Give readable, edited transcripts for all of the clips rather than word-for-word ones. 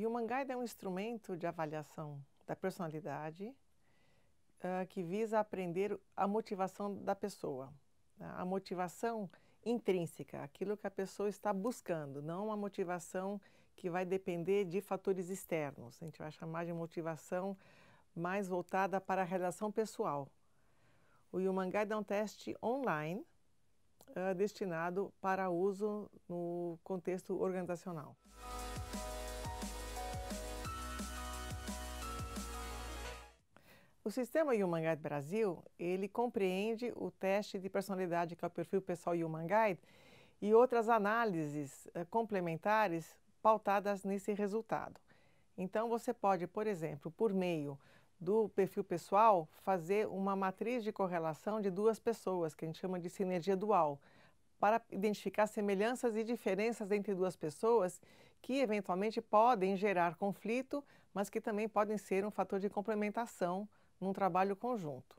Human Guide é um instrumento de avaliação da personalidade que visa aprender a motivação da pessoa. A motivação intrínseca, aquilo que a pessoa está buscando, não uma motivação que vai depender de fatores externos. A gente vai chamar de motivação mais voltada para a relação pessoal. O Human Guide é um teste online destinado para uso no contexto organizacional. O sistema Human Guide Brasil, ele compreende o teste de personalidade, que é o perfil pessoal Human Guide, e outras análises complementares pautadas nesse resultado. Então, você pode, por exemplo, por meio do perfil pessoal, fazer uma matriz de correlação de duas pessoas, que a gente chama de sinergia dual, para identificar semelhanças e diferenças entre duas pessoas que, eventualmente, podem gerar conflito, mas que também podem ser um fator de complementação num trabalho conjunto.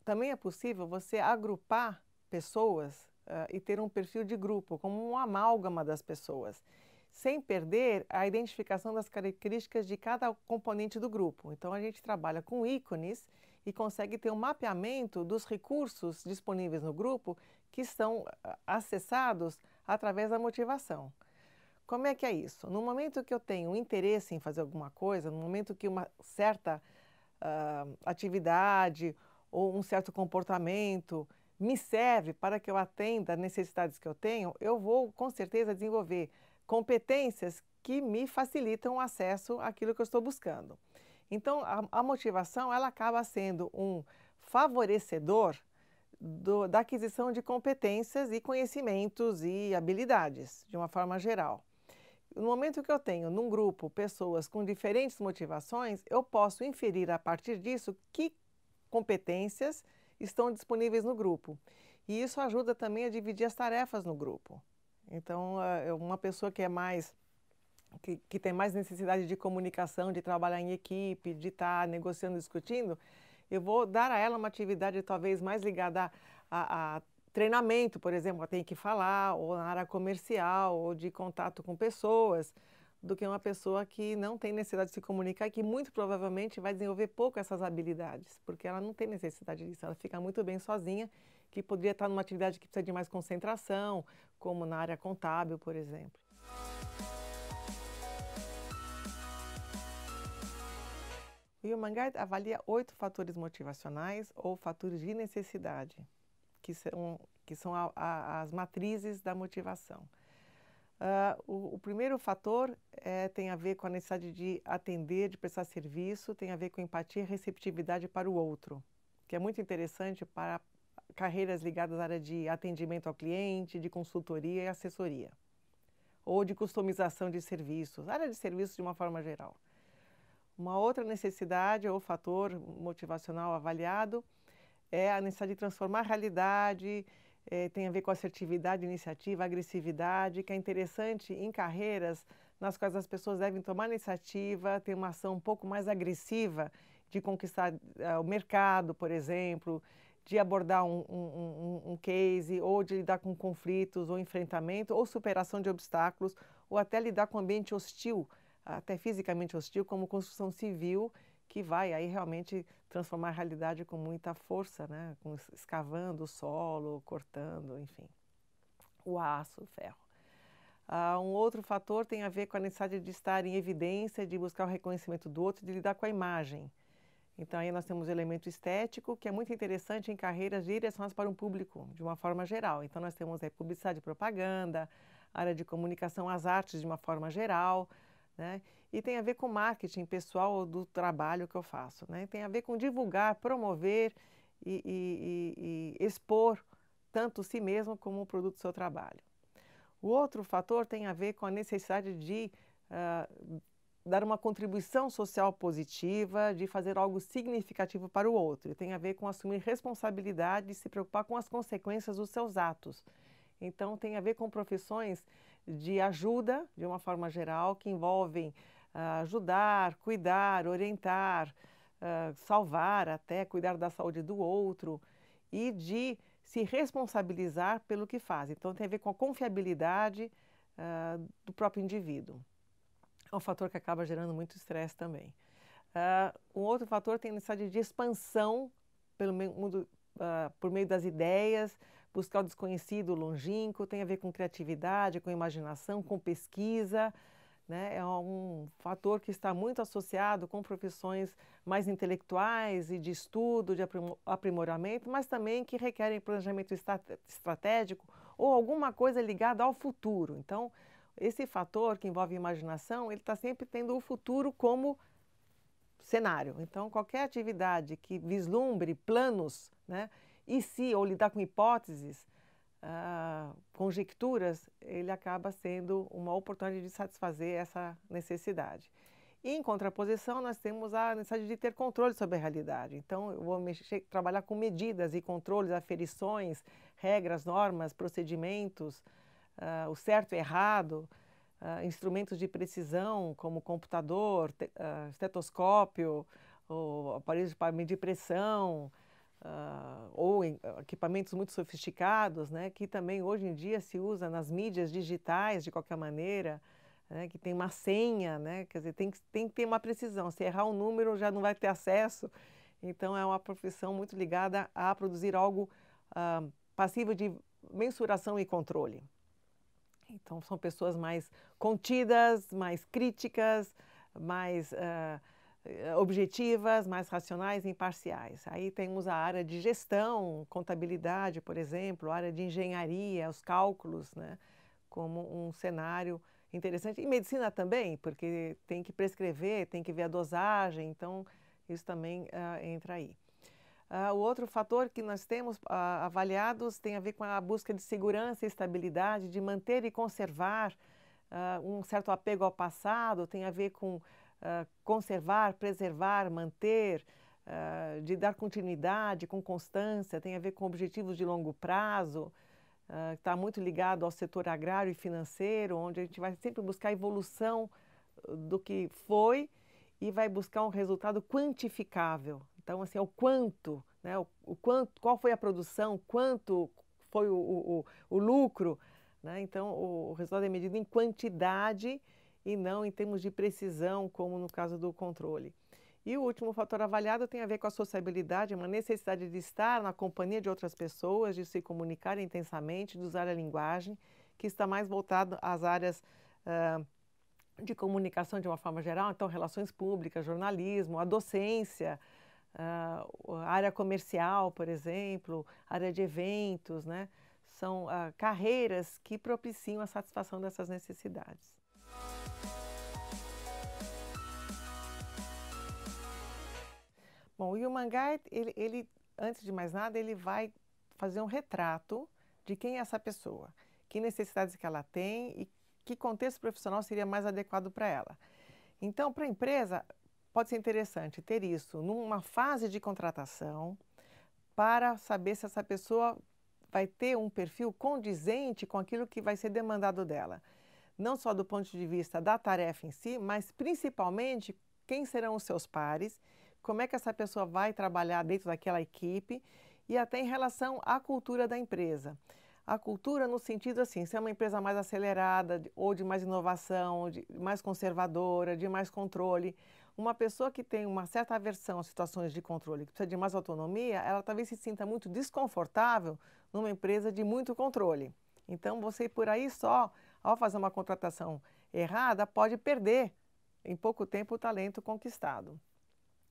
Também é possível você agrupar pessoas e ter um perfil de grupo, como um amálgama das pessoas, sem perder a identificação das características de cada componente do grupo. Então, a gente trabalha com ícones e consegue ter um mapeamento dos recursos disponíveis no grupo que são acessados através da motivação. Como é que é isso? No momento que eu tenho interesse em fazer alguma coisa, no momento que uma certa atividade ou um certo comportamento me serve para que eu atenda às necessidades que eu tenho, eu vou com certeza desenvolver competências que me facilitam o acesso àquilo que eu estou buscando. Então, a motivação ela acaba sendo um favorecedor da aquisição de competências e conhecimentos e habilidades, de uma forma geral. No momento que eu tenho num grupo pessoas com diferentes motivações, eu posso inferir a partir disso que competências estão disponíveis no grupo. E isso ajuda também a dividir as tarefas no grupo. Então, uma pessoa que é mais que tem mais necessidade de comunicação, de trabalhar em equipe, de estar negociando, discutindo, eu vou dar a ela uma atividade talvez mais ligada a treinamento, por exemplo, ela tem que falar, ou na área comercial, ou de contato com pessoas, do que uma pessoa que não tem necessidade de se comunicar e que muito provavelmente vai desenvolver pouco essas habilidades, porque ela não tem necessidade disso, ela fica muito bem sozinha, que poderia estar numa atividade que precisa de mais concentração, como na área contábil, por exemplo. O Human Guide avalia 8 fatores motivacionais ou fatores de necessidade, que são as matrizes da motivação. O primeiro fator tem a ver com a necessidade de atender, de prestar serviço, tem a ver com empatia e receptividade para o outro, que é muito interessante para carreiras ligadas à área de atendimento ao cliente, de consultoria e assessoria, ou de customização de serviços, área de serviços de uma forma geral. Uma outra necessidade ou fator motivacional avaliado é a necessidade de transformar a realidade, tem a ver com assertividade, iniciativa, agressividade, que é interessante em carreiras nas quais as pessoas devem tomar iniciativa, ter uma ação um pouco mais agressiva de conquistar o mercado, por exemplo, de abordar um case, ou de lidar com conflitos, ou enfrentamento, ou superação de obstáculos, ou até lidar com ambiente hostil, até fisicamente hostil, como construção civil, que vai aí realmente transformar a realidade com muita força, né? Escavando o solo, cortando, enfim, o aço, o ferro. Um outro fator tem a ver com a necessidade de estar em evidência, de buscar o reconhecimento do outro, de lidar com a imagem. Então aí nós temos o elemento estético, que é muito interessante em carreiras direcionadas para um público, de uma forma geral. Então nós temos aí publicidade e propaganda, área de comunicação, as artes de uma forma geral, né? E tem a ver com marketing pessoal do trabalho que eu faço, né? Tem a ver com divulgar, promover e expor tanto si mesmo como o produto do seu trabalho. O outro fator tem a ver com a necessidade de dar uma contribuição social positiva, de fazer algo significativo para o outro. E tem a ver com assumir responsabilidade e se preocupar com as consequências dos seus atos. Então, tem a ver com profissões de ajuda, de uma forma geral, que envolvem ajudar, cuidar, orientar, salvar até, cuidar da saúde do outro e de se responsabilizar pelo que faz. Então, tem a ver com a confiabilidade do próprio indivíduo. é um fator que acaba gerando muito estresse também. Um outro fator tem a necessidade de expansão pelo mundo, por meio das ideias, buscar o desconhecido, o longínquo, tem a ver com criatividade, com imaginação, com pesquisa, né? É um fator que está muito associado com profissões mais intelectuais e de estudo, de aprimoramento, mas também que requerem planejamento estratégico ou alguma coisa ligada ao futuro. Então, esse fator que envolve imaginação, ele está sempre tendo o futuro como cenário. Então, qualquer atividade que vislumbre planos, né, e se ou lidar com hipóteses, conjecturas, ele acaba sendo uma oportunidade de satisfazer essa necessidade. E, em contraposição, nós temos a necessidade de ter controle sobre a realidade. Então, eu vou trabalhar com medidas e controles, aferições, regras, normas, procedimentos, o certo e errado, instrumentos de precisão, como computador, estetoscópio, ou aparelhos para medir pressão, ou equipamentos muito sofisticados, né, que também hoje em dia se usa nas mídias digitais de qualquer maneira, né, que tem uma senha, né, quer dizer, tem que ter uma precisão. Se errar um número, já não vai ter acesso. Então, é uma profissão muito ligada a produzir algo passível de mensuração e controle. Então, são pessoas mais contidas, mais críticas, mais objetivas, mais racionais e imparciais. Aí temos a área de gestão, contabilidade, por exemplo, a área de engenharia, os cálculos, né, como um cenário interessante. E medicina também, porque tem que prescrever, tem que ver a dosagem, então isso também entra aí. O outro fator que nós temos avaliados tem a ver com a busca de segurança e estabilidade, de manter e conservar um certo apego ao passado, tem a ver com conservar, preservar, manter, de dar continuidade com constância, tem a ver com objetivos de longo prazo, está muito ligado ao setor agrário e financeiro, onde a gente vai sempre buscar a evolução do que foi e vai buscar um resultado quantificável. Então, assim, é o quanto, né? O quanto, qual foi a produção, quanto foi o lucro, né? Então, o resultado é medido em quantidade e não em termos de precisão, como no caso do controle. E o último fator avaliado tem a ver com a sociabilidade, uma necessidade de estar na companhia de outras pessoas, de se comunicar intensamente, de usar a linguagem, que está mais voltado às áreas de comunicação de uma forma geral, então relações públicas, jornalismo, a docência, a área comercial, por exemplo, área de eventos, né? São carreiras que propiciam a satisfação dessas necessidades. Bom, o Human Guide, ele, antes de mais nada, ele vai fazer um retrato de quem é essa pessoa, que necessidades que ela tem e que contexto profissional seria mais adequado para ela. Então, para a empresa, pode ser interessante ter isso numa fase de contratação para saber se essa pessoa vai ter um perfil condizente com aquilo que vai ser demandado dela. Não só do ponto de vista da tarefa em si, mas principalmente quem serão os seus pares, como é que essa pessoa vai trabalhar dentro daquela equipe e até em relação à cultura da empresa. A cultura no sentido assim, se é uma empresa mais acelerada, ou de mais inovação, de mais conservadora, de mais controle. Uma pessoa que tem uma certa aversão a situações de controle, que precisa de mais autonomia, ela talvez se sinta muito desconfortável numa empresa de muito controle. Então, você por aí só, ao fazer uma contratação errada, pode perder em pouco tempo o talento conquistado.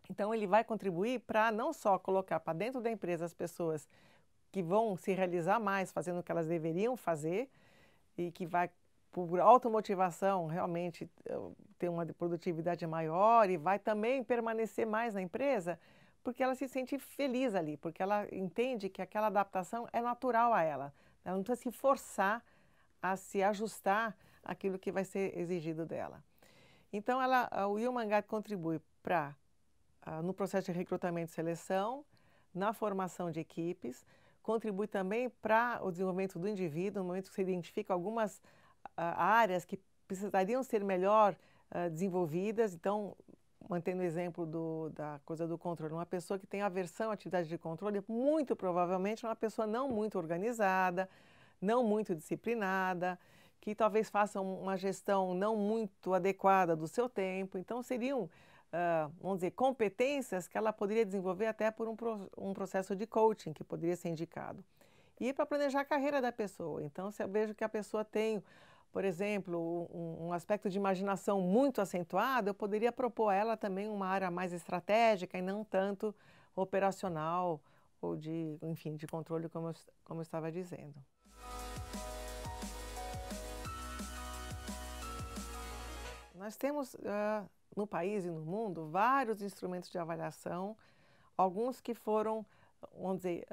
Então, ele vai contribuir para não só colocar para dentro da empresa as pessoas que vão se realizar mais fazendo o que elas deveriam fazer e que vai, por automotivação, realmente ter uma produtividade maior e vai também permanecer mais na empresa, porque ela se sente feliz ali, porque ela entende que aquela adaptação é natural a ela. Ela não precisa se forçar a se ajustar àquilo que vai ser exigido dela. Então, o Human Guide contribui para no processo de recrutamento e seleção, na formação de equipes, contribui também para o desenvolvimento do indivíduo, no momento que se identifica algumas áreas que precisariam ser melhor desenvolvidas. Então, mantendo o exemplo da coisa do controle, uma pessoa que tem aversão à atividade de controle, muito provavelmente é uma pessoa não muito organizada, não muito disciplinada, que talvez façam uma gestão não muito adequada do seu tempo. Então, seriam, vamos dizer, competências que ela poderia desenvolver até por um processo de coaching que poderia ser indicado. E para planejar a carreira da pessoa. Então, se eu vejo que a pessoa tem, por exemplo, um aspecto de imaginação muito acentuado, eu poderia propor a ela também uma área mais estratégica e não tanto operacional ou de, enfim, de controle, como eu estava dizendo. Nós temos no país e no mundo vários instrumentos de avaliação, alguns que foram, vamos dizer,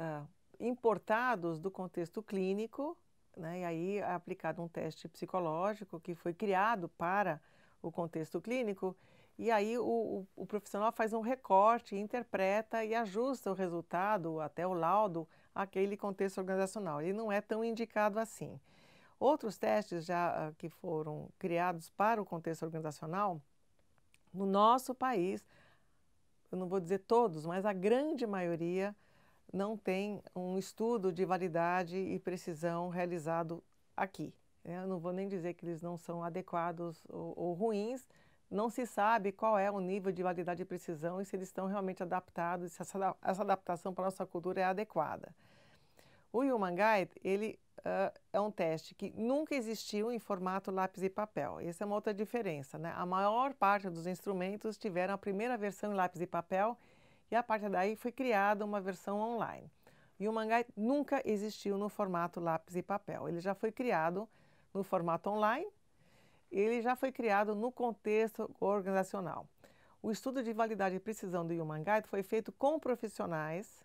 importados do contexto clínico, né? E aí é aplicado um teste psicológico que foi criado para o contexto clínico, e aí o profissional faz um recorte, interpreta e ajusta o resultado, até o laudo, àquele contexto organizacional. Ele não é tão indicado assim. Outros testes já que foram criados para o contexto organizacional, no nosso país, eu não vou dizer todos, mas a grande maioria não tem um estudo de validade e precisão realizado aqui. Eu não vou nem dizer que eles não são adequados ou ruins, não se sabe qual é o nível de validade e precisão e se eles estão realmente adaptados, se essa adaptação para a nossa cultura é adequada. O Human Guide, ele é um teste que nunca existiu em formato lápis e papel. Essa é uma outra diferença, né? A maior parte dos instrumentos tiveram a primeira versão em lápis e papel e a partir daí foi criada uma versão online. O Human Guide nunca existiu no formato lápis e papel. Ele já foi criado no formato online, ele já foi criado no contexto organizacional. O estudo de validade e precisão do Human Guide foi feito com profissionais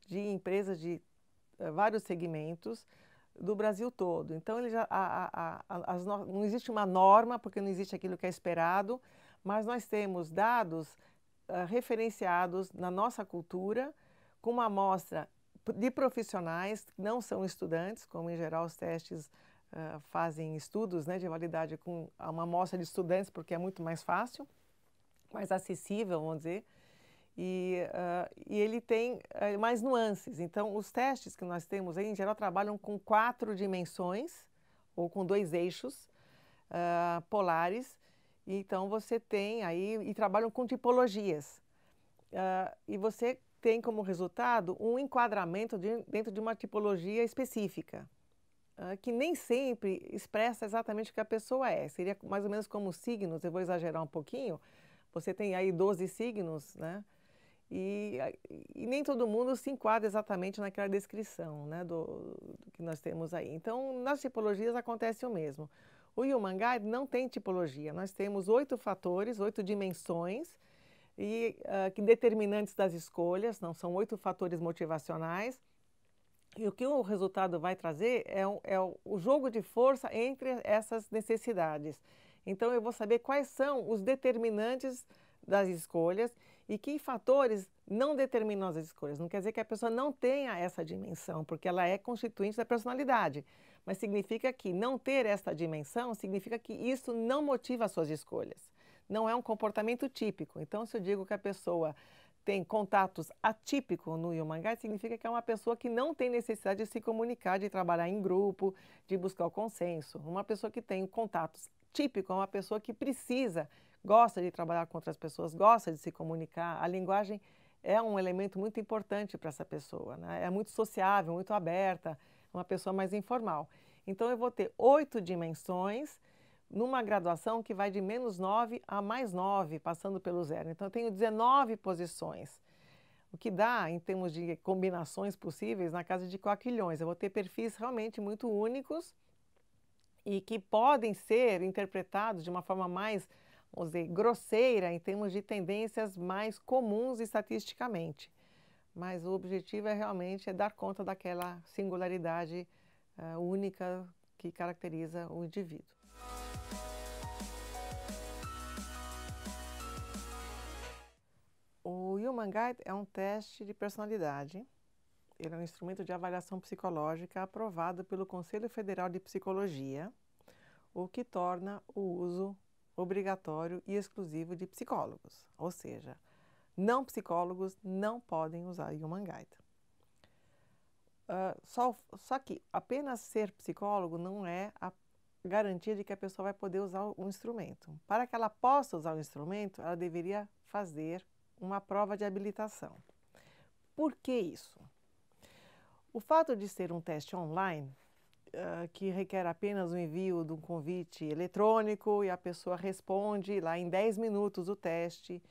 de empresas de vários segmentos do Brasil todo. Então, ele já, não existe uma norma, porque não existe aquilo que é esperado, mas nós temos dados referenciados na nossa cultura, com uma amostra de profissionais, que não são estudantes, como em geral os testes fazem estudos, né, de validade com uma amostra de estudantes, porque é muito mais fácil, mais acessível, vamos dizer. E ele tem mais nuances. Então, os testes que nós temos aí, em geral, trabalham com 4 dimensões ou com 2 eixos polares. Então, você tem aí, e trabalham com tipologias. E você tem como resultado um enquadramento dentro de uma tipologia específica, que nem sempre expressa exatamente o que a pessoa é. Seria mais ou menos como signos, eu vou exagerar um pouquinho. Você tem aí 12 signos, né? E nem todo mundo se enquadra exatamente naquela descrição, né, do que nós temos aí. Então, nas tipologias acontece o mesmo. O Human Guide não tem tipologia. Nós temos 8 fatores, 8 dimensões, e que determinantes das escolhas, não são 8 fatores motivacionais. E o que o resultado vai trazer é o jogo de força entre essas necessidades. Então, eu vou saber quais são os determinantes das escolhas e que fatores não determinam as escolhas. Não quer dizer que a pessoa não tenha essa dimensão, porque ela é constituinte da personalidade. Mas significa que não ter esta dimensão significa que isso não motiva as suas escolhas. Não é um comportamento típico. Então, se eu digo que a pessoa tem contatos atípicos no Human Guide, significa que é uma pessoa que não tem necessidade de se comunicar, de trabalhar em grupo, de buscar o consenso. Uma pessoa que tem contatos típicos é uma pessoa que precisa, gosta de trabalhar com outras pessoas, gosta de se comunicar. A linguagem é um elemento muito importante para essa pessoa, né? É muito sociável, muito aberta, uma pessoa mais informal. Então, eu vou ter 8 dimensões numa graduação que vai de -9 a +9, passando pelo zero. Então, eu tenho 19 posições, o que dá, em termos de combinações possíveis, na casa de quatrilhões. Eu vou ter perfis realmente muito únicos e que podem ser interpretados de uma forma mais, vamos dizer, grosseira, em termos de tendências mais comuns estatisticamente. Mas o objetivo é realmente dar conta daquela singularidade única que caracteriza o indivíduo. O Human Guide é um teste de personalidade. Ele é um instrumento de avaliação psicológica aprovado pelo Conselho Federal de Psicologia, o que torna o uso obrigatório e exclusivo de psicólogos. Ou seja, não psicólogos não podem usar o Human Guide. Só que apenas ser psicólogo não é garantia de que a pessoa vai poder usar o instrumento. Para que ela possa usar o instrumento, ela deveria fazer uma prova de habilitação. Por que isso? O fato de ser um teste online, que requer apenas o envio de um convite eletrônico e a pessoa responde lá em 10 minutos o teste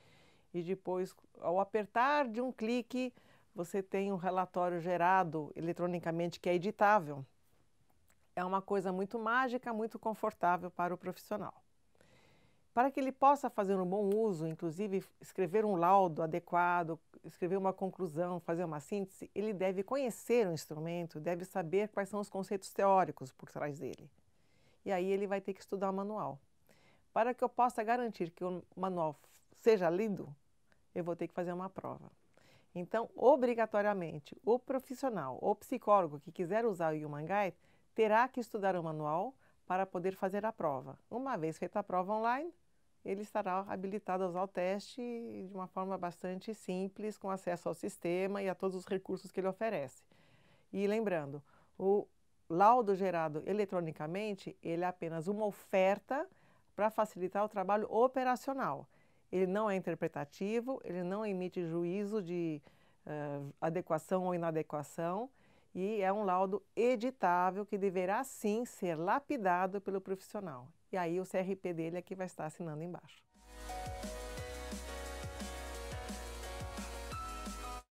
e depois, ao apertar de um clique, você tem um relatório gerado eletronicamente que é editável. É uma coisa muito mágica, muito confortável para o profissional. Para que ele possa fazer um bom uso, inclusive escrever um laudo adequado, escrever uma conclusão, fazer uma síntese, ele deve conhecer o instrumento, deve saber quais são os conceitos teóricos por trás dele. E aí ele vai ter que estudar o manual. Para que eu possa garantir que o manual seja lido, eu vou ter que fazer uma prova. Então, obrigatoriamente, o profissional ou psicólogo que quiser usar o Human Guide terá que estudar o manual para poder fazer a prova. Uma vez feita a prova online, ele estará habilitado a usar o teste de uma forma bastante simples, com acesso ao sistema e a todos os recursos que ele oferece. E lembrando, o laudo gerado eletronicamente, ele é apenas uma oferta para facilitar o trabalho operacional. Ele não é interpretativo, ele não emite juízo de adequação ou inadequação, e é um laudo editável que deverá sim ser lapidado pelo profissional. E aí o CRP dele é que vai estar assinando embaixo.